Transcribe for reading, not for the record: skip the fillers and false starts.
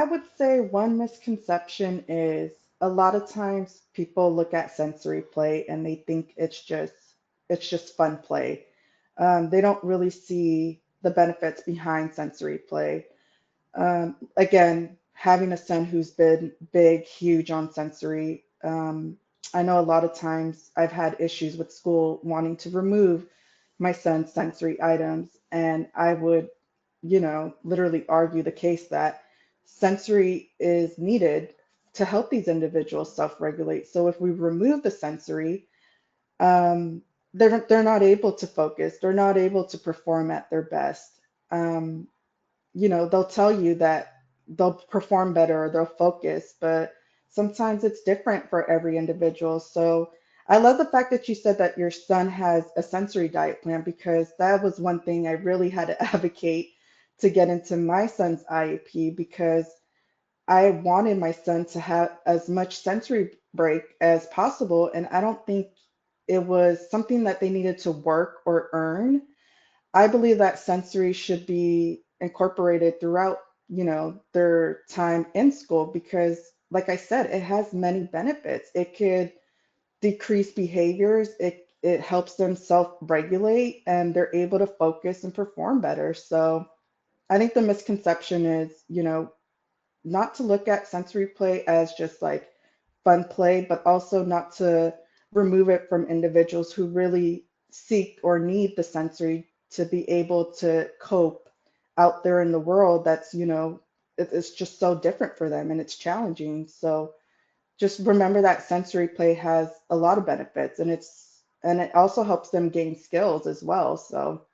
I would say one misconception is a lot of times people look at sensory play and they think it's just fun play. They don't really see the benefits behind sensory play. Again, having a son who's been big, huge on sensory, I know a lot of times I've had issues with school wanting to remove my son's sensory items, and I would, literally argue the case that sensory is needed to help these individuals self-regulate. So if we remove the sensory, um, they're not able to focus, they're not able to perform at their best. Um, they'll tell you that they'll perform better or they'll focus, but sometimes it's different for every individual. So I love the fact that you said that your son has a sensory diet plan because that was one thing I really had to advocate to get into my son's IEP because I wanted my son to have as much sensory break as possible. And I don't think it was something that they needed to work or earn. I believe that sensory should be incorporated throughout, their time in school because, like I said, it has many benefits. It could decrease behaviors, it helps them self-regulate, and they're able to focus and perform better. So I think the misconception is, not to look at sensory play as just like fun play, but also not to remove it from individuals who really seek or need the sensory to be able to cope out there in the world that's, it's just so different for them and it's challenging. So just remember that sensory play has a lot of benefits and it also helps them gain skills as well. So